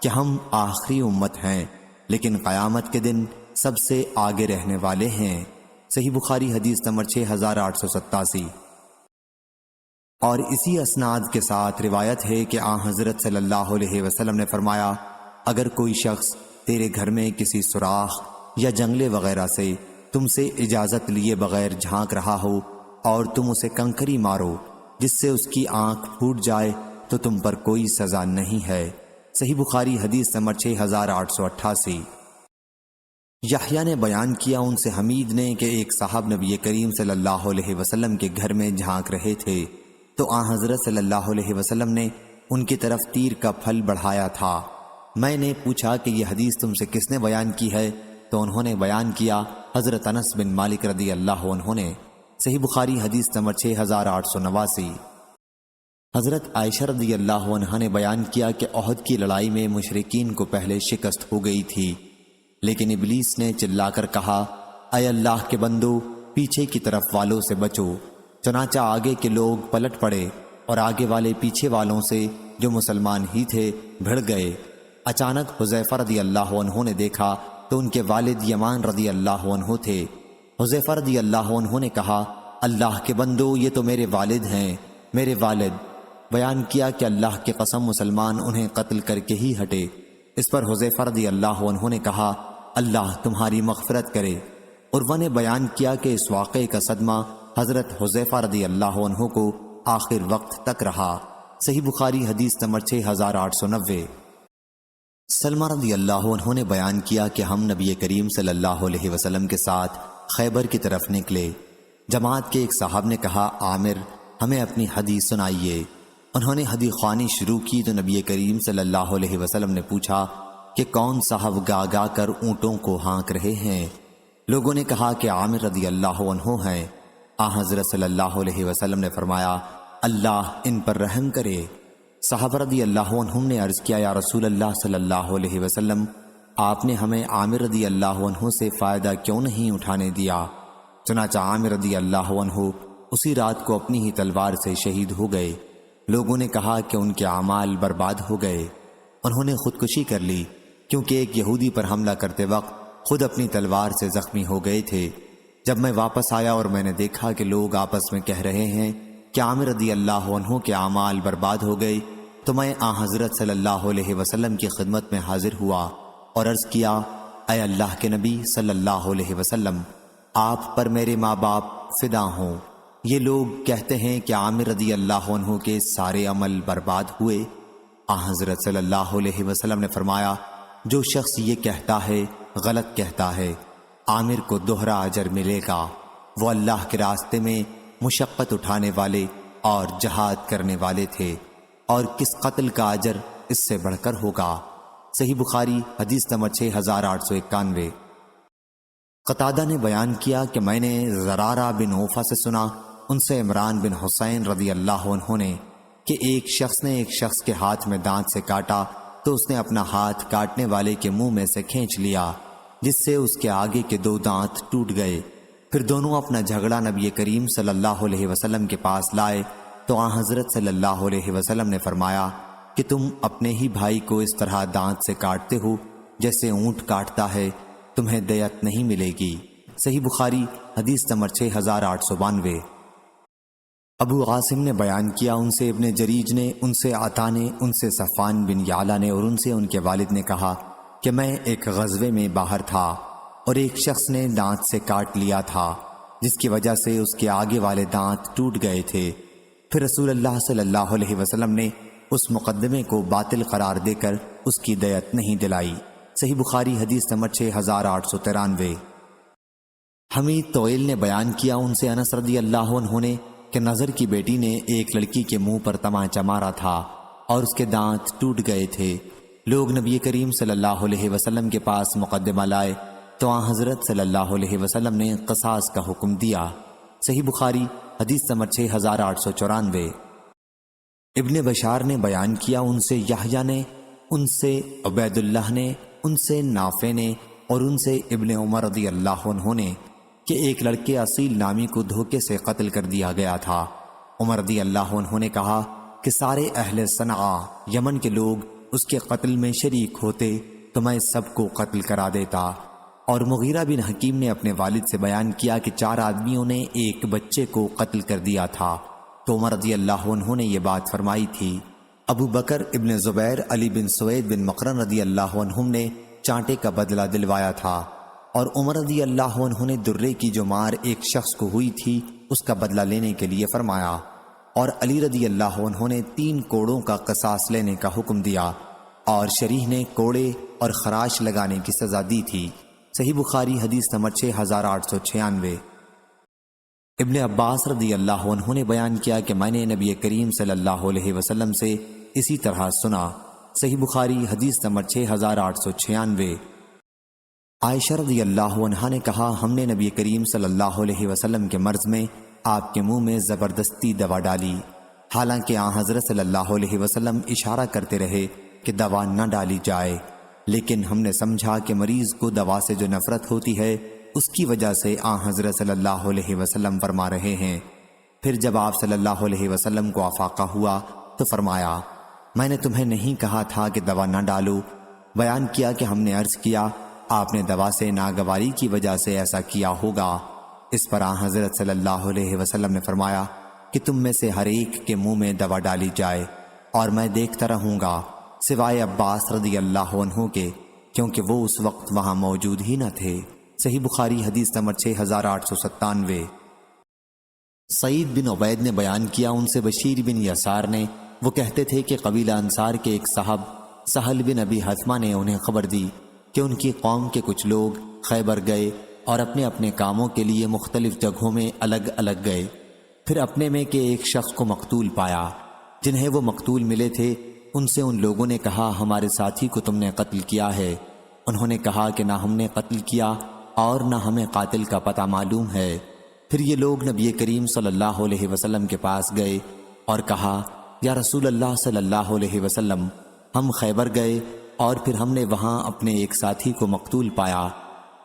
کہ ہم آخری امت ہیں لیکن قیامت کے دن سب سے آگے رہنے والے ہیں۔ صحیح بخاری حدیث نمبر 6887۔ اور اسی اسناد کے ساتھ روایت ہے کہ حضرت صلی اللہ علیہ وسلم نے فرمایا اگر کوئی شخص تیرے گھر میں کسی سوراخ یا جنگلے وغیرہ سے تم سے اجازت لیے بغیر جھانک رہا ہو اور تم اسے کنکری مارو جس سے اس کی آنکھ پھوٹ جائے تو تم پر کوئی سزا نہیں ہے۔ صحیح بخاری حدیث نمبر 6888۔ یحییٰ نے بیان کیا ان سے حمید نے کہ ایک صاحب نبی کریم صلی اللہ علیہ وسلم کے گھر میں جھانک رہے تھے تو حضرت صلی اللہ علیہ وسلم نے ان کی طرف تیر کا پھل بڑھایا تھا۔ میں نے پوچھا کہ یہ حدیث تم سے کس نے بیان کی ہے تو انہوں نے بیان کیا حضرت انس بن مالک رضی اللہ عنہ نے۔ صحیح بخاری حدیث نمبر 6889۔ حضرت عائشہ رضی اللہ عنہ نے بیان کیا کہ احد کی لڑائی میں مشرکین کو پہلے شکست ہو گئی تھی، لیکن ابلیس نے چلا کر کہا اے اللہ کے بندو پیچھے کی طرف والوں سے بچو۔ چنانچہ آگے کے لوگ پلٹ پڑے اور آگے والے پیچھے والوں سے جو مسلمان ہی تھے بھڑ گئے۔ اچانک حذیفہ رضی اللہ عنہ نے دیکھا تو ان کے والد یمان رضی اللہ عنہ تھے۔ حذیفہ رضی اللہ عنہ نے کہا اللہ کے بندو یہ تو میرے والد ہیں، میرے والد۔ بیان کیا کہ اللہ کی قسم مسلمان انہیں قتل کر کے ہی ہٹے۔ اس پر حذیفہ رضی اللہ عنہ نے کہا اللہ تمہاری مغفرت کرے۔ عروہ نے بیان کیا کہ اس واقعے کا صدمہ حضرت حذیفہ رضی اللہ عنہ کو آخر وقت تک رہا۔ صحیح بخاری حدیث نمبر 6890۔ سلمہ رضی اللہ عنہ نے بیان کیا کہ ہم نبی کریم صلی اللہ علیہ وسلم کے ساتھ خیبر کی طرف نکلے۔ جماعت کے ایک صاحب نے کہا عامر ہمیں اپنی حدیث سنائیے۔ انہوں نے حدیث خوانی شروع کی تو نبی کریم صلی اللہ علیہ وسلم نے پوچھا کہ کون صاحب گا گا کر اونٹوں کو ہانک رہے ہیں؟ لوگوں نے کہا کہ عامر رضی اللہ عنہ ہیں۔ حضرت صلی اللہ علیہ وسلم نے فرمایا اللہ ان پر رحم کرے۔ صحابہ رضی اللہ عنہم نے عرض کیا یا رسول اللہ صلی اللہ علیہ وسلم آپ نے ہمیں عامر رضی اللہ عنہ سے فائدہ کیوں نہیں اٹھانے دیا؟ چنانچہ عامر رضی اللہ عنہ اسی رات کو اپنی ہی تلوار سے شہید ہو گئے۔ لوگوں نے کہا کہ ان کے اعمال برباد ہو گئے، انہوں نے خودکشی کر لی کیونکہ ایک یہودی پر حملہ کرتے وقت خود اپنی تلوار سے زخمی ہو گئے تھے۔ جب میں واپس آیا اور میں نے دیکھا کہ لوگ آپس میں کہہ رہے ہیں کہ عامر رضی اللہ عنہ کے اعمال برباد ہو گئے تو میں حضرت صلی اللہ علیہ وسلم کی خدمت میں حاضر ہوا اور عرض کیا اے اللہ کے نبی صلی اللہ علیہ وسلم آپ پر میرے ماں باپ فدا ہوں۔ یہ لوگ کہتے ہیں کہ عامر رضی اللہ عنہ کے سارے عمل برباد ہوئے۔ حضرت صلی اللہ علیہ وسلم نے فرمایا جو شخص یہ کہتا ہے غلط کہتا ہے، عامر کو دوہرا اجر ملے گا۔ وہ اللہ کے راستے میں مشقت اٹھانے والے اور جہاد کرنے والے تھے، اور کس قتل کا اجر اس سے بڑھ کر ہوگا۔ صحیح بخاری حدیث نمبر 6891۔ قتادہ نے بیان کیا کہ میں نے زرارہ بن اوفا سے سنا، ان سے عمران بن حسین رضی اللہ عنہ نے، کہ ایک شخص نے ایک شخص کے ہاتھ میں دانت سے کاٹا تو اس نے اپنا ہاتھ کاٹنے والے کے منہ میں سے کھینچ لیا، جس سے اس کے آگے کے 2 دانت ٹوٹ گئے۔ پھر دونوں اپنا جھگڑا نبی کریم صلی اللہ علیہ وسلم کے پاس لائے تو آن حضرت صلی اللہ علیہ وسلم نے فرمایا کہ تم اپنے ہی بھائی کو اس طرح دانت سے کاٹتے ہو جیسے اونٹ کاٹتا ہے، تمہیں دیت نہیں ملے گی۔ صحیح بخاری حدیث نمبر 6892۔ ابو عاصم نے بیان کیا، ان سے ابن جریج نے، ان سے عطا نے، ان سے صفوان بن یعلا نے، اور ان سے ان کے والد نے کہا کہ میں ایک غزوے میں باہر تھا اور ایک شخص نے دانت سے کاٹ لیا تھا، جس کی وجہ سے اس کے آگے والے دانت ٹوٹ گئے تھے۔ پھر رسول اللہ صلی اللہ علیہ وسلم نے اس مقدمے کو باطل قرار دے کر اس کی دیت نہیں دلائی۔ صحیح بخاری حدیث نمبر 6893۔ حمید طویل نے بیان کیا، ان سے انس رضی اللہ عنہ نے، کہ نظر کی بیٹی نے ایک لڑکی کے منہ پر تمانچہ مارا تھا اور اس کے دانت ٹوٹ گئے تھے۔ لوگ نبی کریم صلی اللہ علیہ وسلم کے پاس مقدمہ لائے تو آن حضرت صلی اللہ علیہ وسلم نے قصاص کا حکم دیا۔ صحیح بخاری حدیث نمبر 6894۔ ابن بشار نے بیان کیا، ان سے یحییٰ نے، ان سے عبید اللہ نے، ان سے نافع نے، اور ان سے ابن عمر رضی اللہ عنہ نے، کہ ایک لڑکے اصیل نامی کو دھوکے سے قتل کر دیا گیا تھا۔ عمر رضی اللہ عنہ نے کہا کہ سارے اہل صنعا یمن کے لوگ اس کے قتل میں شریک ہوتے تو میں سب کو قتل کرا دیتا۔ اور مغیرہ بن حکیم نے اپنے والد سے بیان کیا کہ 4 آدمیوں نے ایک بچے کو قتل کر دیا تھا، تو عمر رضی اللہ عنہ نے یہ بات فرمائی تھی۔ ابو بکر ابن زبیر، علی بن سوید بن مقرن رضی اللہ عنہم نے چانٹے کا بدلہ دلوایا تھا، اور عمر رضی اللہ عنہ نے درے کی جو مار ایک شخص کو ہوئی تھی اس کا بدلہ لینے کے لیے فرمایا، اور علی رضی اللہ عنہ نے 3 کوڑوں کا قصاص لینے کا حکم دیا، اور شریح نے کوڑے اور خراش لگانے کی سزا دی تھی۔ صحیح بخاری حدیث نمبر 6896۔ ابن عباس رضی اللہ عنہ نے بیان کیا کہ میں نے نبی کریم صلی اللہ علیہ وسلم سے اسی طرح سنا۔ صحیح بخاری حدیث نمبر 6896۔ عائشہ رضی اللہ عنہا نے کہا، ہم نے نبی کریم صلی اللہ علیہ وسلم کے مرض میں آپ کے منہ میں زبردستی دوا ڈالی، حالانکہ آن حضرت صلی اللہ علیہ وسلم اشارہ کرتے رہے کہ دوا نہ ڈالی جائے، لیکن ہم نے سمجھا کہ مریض کو دوا سے جو نفرت ہوتی ہے اس کی وجہ سے آن حضرت صلی اللہ علیہ وسلم فرما رہے ہیں۔ پھر جب آپ صلی اللہ علیہ وسلم کو افاقہ ہوا تو فرمایا، میں نے تمہیں نہیں کہا تھا کہ دوا نہ ڈالو؟ بیان کیا کہ ہم نے عرض کیا، آپ نے دوا سے ناگواری کی وجہ سے ایسا کیا ہوگا۔ اس پر آن حضرت صلی اللہ علیہ وسلم نے فرمایا کہ تم میں سے ہر ایک کے منہ میں دوا ڈالی جائے، اور میں دیکھتا رہوں گا سوائے عباس رضی اللہ عنہ کے، کیونکہ وہ اس وقت وہاں موجود ہی نہ تھے۔ صحیح بخاری حدیث نمبر 6897۔ سعید بن عبید نے بیان کیا، ان سے بشیر بن یسار نے، وہ کہتے تھے کہ قبیلہ انصار کے ایک صاحب سہل بن ابی حتمہ نے انہیں خبر دی کہ ان کی قوم کے کچھ لوگ خیبر گئے اور اپنے اپنے کاموں کے لیے مختلف جگہوں میں الگ الگ گئے۔ پھر اپنے میں کے ایک شخص کو مقتول پایا۔ جنہیں وہ مقتول ملے تھے ان سے ان لوگوں نے کہا، ہمارے ساتھی کو تم نے قتل کیا ہے؟ انہوں نے کہا کہ نہ ہم نے قتل کیا اور نہ ہمیں قاتل کا پتہ معلوم ہے۔ پھر یہ لوگ نبی کریم صلی اللہ علیہ وسلم کے پاس گئے اور کہا، یا رسول اللہ صلی اللہ علیہ وسلم، ہم خیبر گئے اور پھر ہم نے وہاں اپنے ایک ساتھی کو مقتول پایا۔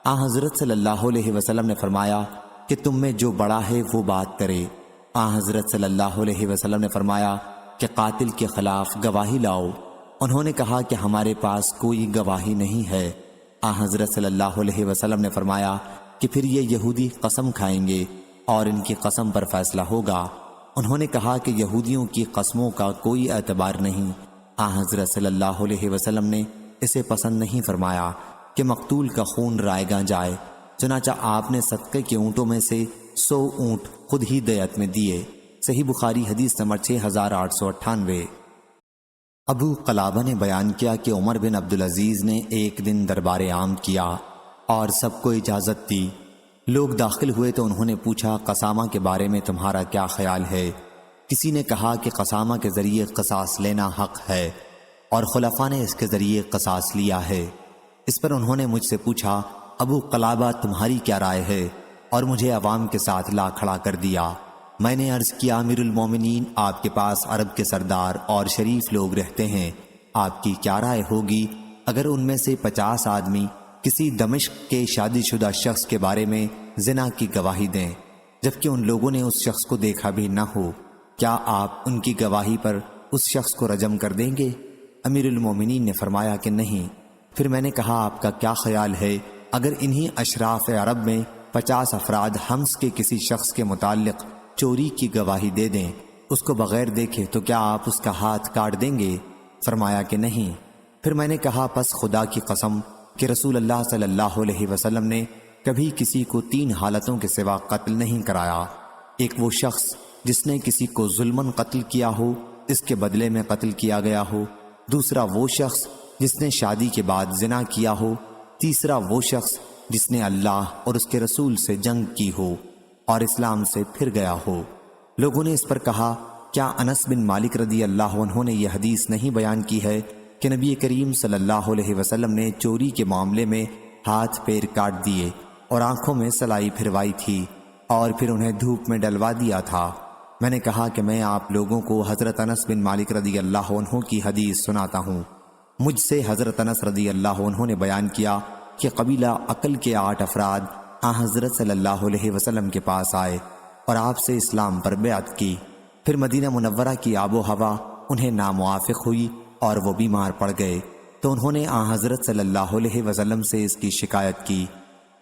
آن حضرت صلی اللہ علیہ وسلم نے فرمایا کہ تم میں جو بڑا ہے وہ بات کرے۔ آن حضرت صلی اللہ علیہ وسلم نے فرمایا کہ قاتل کے خلاف گواہی لاؤ۔ انہوں نے کہا کہ ہمارے پاس کوئی گواہی نہیں ہے۔ آن حضرت صلی اللہ علیہ وسلم نے فرمایا کہ پھر یہ یہودی قسم کھائیں گے اور ان کی قسم پر فیصلہ ہوگا۔ انہوں نے کہا کہ یہودیوں کی قسموں کا کوئی اعتبار نہیں۔ آن حضرت صلی اللہ علیہ وسلم نے اسے پسند نہیں فرمایا کہ مقتول کا خون رائگاں جائے، چنانچہ آپ نے صدقے کے اونٹوں میں سے 100 اونٹ خود ہی دیت میں دیے۔ صحیح بخاری حدیث نمبر 6898۔ ابو قلابہ نے بیان کیا کہ عمر بن عبدالعزیز نے ایک دن دربار عام کیا اور سب کو اجازت دی۔ لوگ داخل ہوئے تو انہوں نے پوچھا، قسامہ کے بارے میں تمہارا کیا خیال ہے؟ کسی نے کہا کہ قسامہ کے ذریعے قصاص لینا حق ہے اور خلفاء نے اس کے ذریعے قصاص لیا ہے۔ اس پر انہوں نے مجھ سے پوچھا، ابو قلابہ تمہاری کیا رائے ہے؟ اور مجھے عوام کے ساتھ لا کھڑا کر دیا۔ میں نے عرض کیا، امیر المومنین، آپ کے پاس عرب کے سردار اور شریف لوگ رہتے ہیں، آپ کی کیا رائے ہوگی اگر ان میں سے 50 آدمی کسی دمشق کے شادی شدہ شخص کے بارے میں زنا کی گواہی دیں جبکہ ان لوگوں نے اس شخص کو دیکھا بھی نہ ہو؟ کیا آپ ان کی گواہی پر اس شخص کو رجم کر دیں گے؟ امیر المومنین نے فرمایا کہ نہیں۔ پھر میں نے کہا، آپ کا کیا خیال ہے اگر انہی اشراف عرب میں 50 افراد حمز کے کسی شخص کے متعلق چوری کی گواہی دے دیں، اس کو بغیر دیکھے، تو کیا آپ اس کا ہاتھ کاٹ دیں گے؟ فرمایا کہ نہیں۔ پھر میں نے کہا، پس خدا کی قسم کہ رسول اللہ صلی اللہ علیہ وسلم نے کبھی کسی کو 3 حالتوں کے سوا قتل نہیں کرایا۔ ایک وہ شخص جس نے کسی کو ظلماً قتل کیا ہو، اس کے بدلے میں قتل کیا گیا ہو۔ دوسرا وہ شخص جس نے شادی کے بعد زنا کیا ہو۔ تیسرا وہ شخص جس نے اللہ اور اس کے رسول سے جنگ کی ہو اور اسلام سے پھر گیا ہو۔ لوگوں نے اس پر کہا، کیا انس بن مالک رضی اللہ عنہ نے یہ حدیث نہیں بیان کی ہے کہ نبی کریم صلی اللہ علیہ وسلم نے چوری کے معاملے میں ہاتھ پیر کاٹ دیے اور آنکھوں میں سلائی پھروائی تھی اور پھر انہیں دھوپ میں ڈلوا دیا تھا؟ میں نے کہا کہ میں آپ لوگوں کو حضرت انس بن مالک رضی اللہ عنہ کی حدیث سناتا ہوں۔ مجھ سے حضرت انس رضی اللہ عنہ نے بیان کیا کہ قبیلہ عقل کے 8 افراد حضرت صلی اللہ علیہ وسلم کے پاس آئے اور آپ سے اسلام پر بیعت کی۔ پھر مدینہ منورہ کی آب و ہوا انہیں ناموافق ہوئی اور وہ بیمار پڑ گئے، تو انہوں نے حضرت صلی اللہ علیہ وسلم سے اس کی شکایت کی۔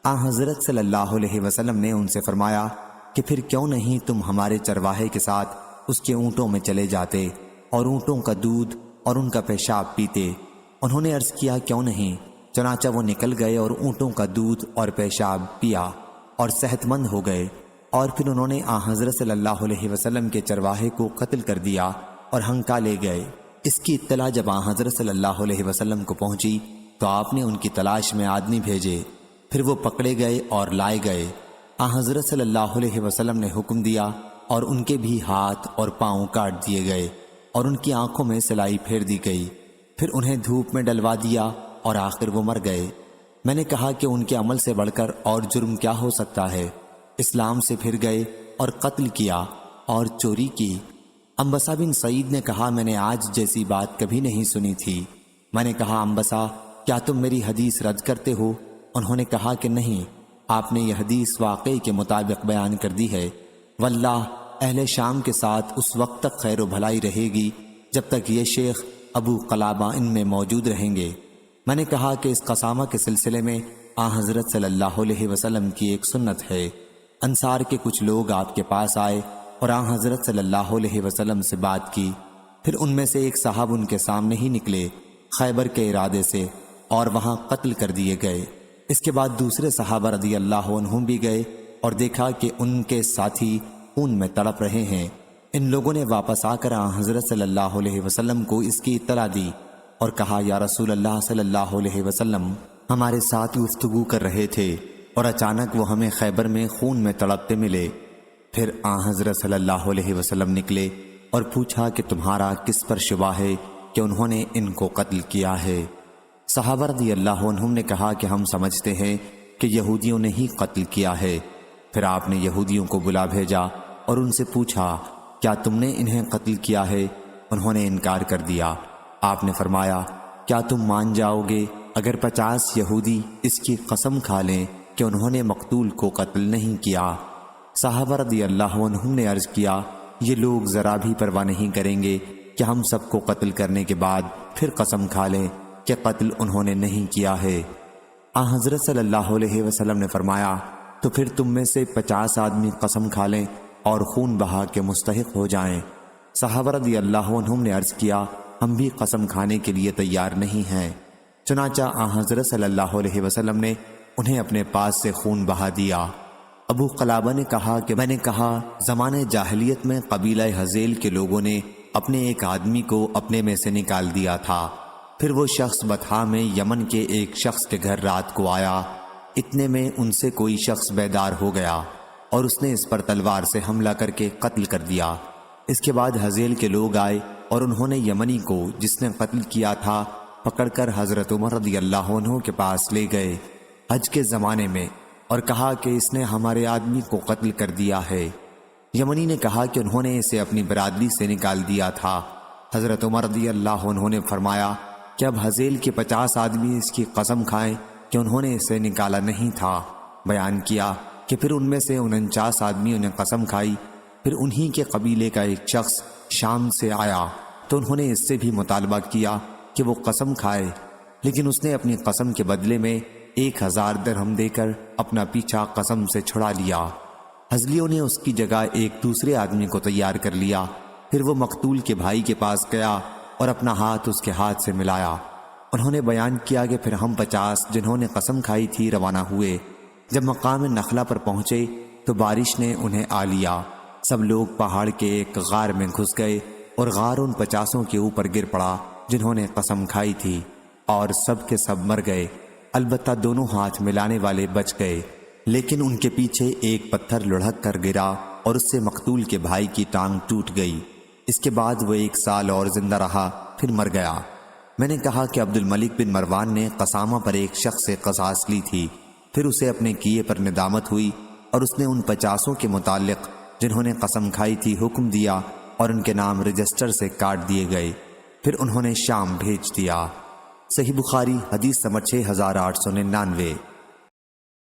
حضرت صلی اللہ علیہ وسلم نے ان سے فرمایا کہ پھر کیوں نہیں تم ہمارے چرواہے کے ساتھ اس کے اونٹوں میں چلے جاتے اور اونٹوں کا دودھ اور ان کا پیشاب پیتے؟ انہوں نے عرض کیا، کیوں نہیں؟ چنانچہ وہ نکل گئے اور اونٹوں کا دودھ اور پیشاب پیا اور صحت مند ہو گئے، اور پھر انہوں نے حضرت صلی اللہ علیہ وسلم کے چرواہے کو قتل کر دیا اور ہنکا لے گئے۔ اس کی اطلاع جب حضرت صلی اللہ علیہ وسلم کو پہنچی تو آپ نے ان کی تلاش میں آدمی بھیجے، پھر وہ پکڑے گئے اور لائے گئے۔ حضرت صلی اللہ علیہ وسلم نے حکم دیا اور ان کے بھی ہاتھ اور پاؤں کاٹ دیے گئے اور ان کی آنکھوں میں سلائی پھیر دی گئی، پھر انہیں دھوپ میں ڈلوا دیا اور آخر وہ مر گئے۔ میں نے کہا کہ ان کے عمل سے بڑھ کر اور جرم کیا ہو سکتا ہے؟ اسلام سے پھر گئے اور قتل کیا اور چوری کی۔ انبسا بن سعید نے کہا، میں نے آج جیسی بات کبھی نہیں سنی تھی۔ میں نے کہا، انبسا، کیا تم میری حدیث رد کرتے ہو؟ انہوں نے کہا کہ نہیں، آپ نے یہ حدیث واقعے کے مطابق بیان کر دی ہے۔ واللہ اہل شام کے ساتھ اس وقت تک خیر و بھلائی رہے گی جب تک یہ شیخ ابو قلابہ ان میں موجود رہیں گے۔ میں نے کہا کہ اس قسامہ کے سلسلے میں حضرت صلی اللہ علیہ وسلم کی ایک سنت ہے۔ انصار کے کچھ لوگ آپ کے پاس آئے اور حضرت صلی اللہ علیہ وسلم سے بات کی۔ پھر ان میں سے ایک صاحب ان کے سامنے ہی نکلے خیبر کے ارادے سے اور وہاں قتل کر دیے گئے۔ اس کے بعد دوسرے صحابہ رضی اللہ عنہم بھی گئے اور دیکھا کہ ان کے ساتھی خون میں تڑپ رہے ہیں۔ ان لوگوں نے واپس آ کر حضرت صلی اللہ علیہ وسلم کو اس کی اطلاع دی اور کہا، یا رسول اللہ صلی اللہ علیہ وسلم، ہمارے ساتھ گفتگو کر رہے تھے اور اچانک وہ ہمیں خیبر میں خون میں تڑپتے ملے۔ پھر حضرت صلی اللہ علیہ وسلم نکلے اور پوچھا کہ تمہارا کس پر شبہ ہے کہ انہوں نے ان کو قتل کیا ہے؟ صحابہ رضی اللہ عنہم نے کہا کہ ہم سمجھتے ہیں کہ یہودیوں نے ہی قتل کیا ہے۔ پھر آپ نے یہودیوں کو بلا بھیجا اور ان سے پوچھا، کیا تم نے انہیں قتل کیا ہے؟ انہوں نے انکار کر دیا۔ آپ نے فرمایا، کیا تم مان جاؤ گے اگر 50 یہودی اس کی قسم کھا لیں کہ انہوں نے مقتول کو قتل نہیں کیا؟ صحابہ رضی اللہ عنہم نے عرض کیا، یہ لوگ ذرا بھی پرواہ نہیں کریں گے کہ ہم سب کو قتل کرنے کے بعد پھر قسم کھا لیں کہ قتل انہوں نے نہیں کیا ہے۔ حضرت صلی اللہ علیہ وسلم نے فرمایا، تو پھر تم میں سے 50 آدمی قسم کھا لیں اور خون بہا کے مستحق ہو جائیں۔ صحابہ رضی اللہ عنہم نے عرض کیا، ہم بھی قسم کھانے کے لیے تیار نہیں ہیں۔ چنانچہ حضرت صلی اللہ علیہ وسلم نے انہیں اپنے پاس سے خون بہا دیا۔ ابو قلابہ نے کہا کہ میں نے کہا، زمانے جاہلیت میں قبیلہ ہذیل کے لوگوں نے اپنے ایک آدمی کو اپنے میں سے نکال دیا تھا۔ پھر وہ شخص بطحا میں یمن کے ایک شخص کے گھر رات کو آیا۔ اتنے میں ان سے کوئی شخص بیدار ہو گیا اور اس نے اس پر تلوار سے حملہ کر کے قتل کر دیا۔ اس کے بعد ہذیل کے لوگ آئے اور انہوں نے یمنی کو جس نے قتل کیا تھا پکڑ کر حضرت عمر رضی اللہ عنہ کے پاس لے گئے حج کے زمانے میں، اور کہا کہ اس نے ہمارے آدمی کو قتل کر دیا ہے۔ یمنی نے کہا کہ انہوں نے اسے اپنی برادری سے نکال دیا تھا۔ حضرت عمر رضی اللہ عنہ نے فرمایا کہ اب ہذیل کے 50 آدمی اس کی قسم کھائیں کہ انہوں نے اسے نکالا نہیں تھا۔ بیان کیا کہ پھر ان میں سے 49 آدمیوں نے قسم کھائی۔ پھر انہی کے قبیلے کا ایک شخص شام سے آیا تو انہوں نے اس سے بھی مطالبہ کیا کہ وہ قسم کھائے، لیکن اس نے اپنی قسم کے بدلے میں 1000 درہم دے کر اپنا پیچھا قسم سے چھڑا لیا۔ ہذلیوں نے اس کی جگہ ایک دوسرے آدمی کو تیار کر لیا۔ پھر وہ مقتول کے بھائی کے پاس گیا اور اپنا ہاتھ اس کے ہاتھ سے ملایا۔ انہوں نے بیان کیا کہ پھر ہم 50 جنہوں نے قسم کھائی تھی روانہ ہوئے۔ جب مقام نخلا پر پہنچے تو بارش نے انہیں آ لیا۔ سب لوگ پہاڑ کے ایک غار میں گھس گئے اور غار ان 50 کے اوپر گر پڑا جنہوں نے قسم کھائی تھی، اور سب کے سب مر گئے، البتہ دونوں ہاتھ ملانے والے بچ گئے، لیکن ان کے پیچھے ایک پتھر لڑھک کر گرا اور اس سے مقتول کے بھائی کی ٹانگ ٹوٹ گئی۔ اس کے بعد وہ 1 سال اور زندہ رہا، پھر مر گیا۔ میں نے کہا کہ عبد الملک بن مروان نے قسامہ پر ایک شخص سے قصاص لی تھی، پھر اسے اپنے کیے پر ندامت ہوئی اور اس نے ان 50 کے متعلق جنہوں نے قسم کھائی تھی حکم دیا اور ان کے نام رجسٹر سے کاٹ دیے گئے۔ پھر انہوں نے شام بھیج دیا۔ صحیح بخاری حدیث نمبر 6899۔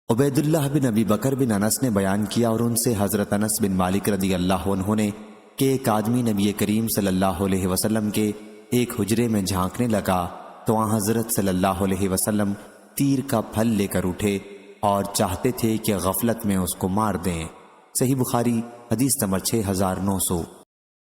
عبید اللہ بن ابی بکر بن انس نے بیان کیا اور ان سے حضرت انس بن مالک رضی اللہ عنہ نے کہ ایک آدمی نبی کریم صلی اللہ علیہ وسلم کے ایک حجرے میں جھانکنے لگا تو وہاں حضرت صلی اللہ علیہ وسلم تیر کا پھل لے کر اٹھے اور چاہتے تھے کہ غفلت میں اس کو مار دیں۔ صحیح بخاری حدیث نمبر 6900۔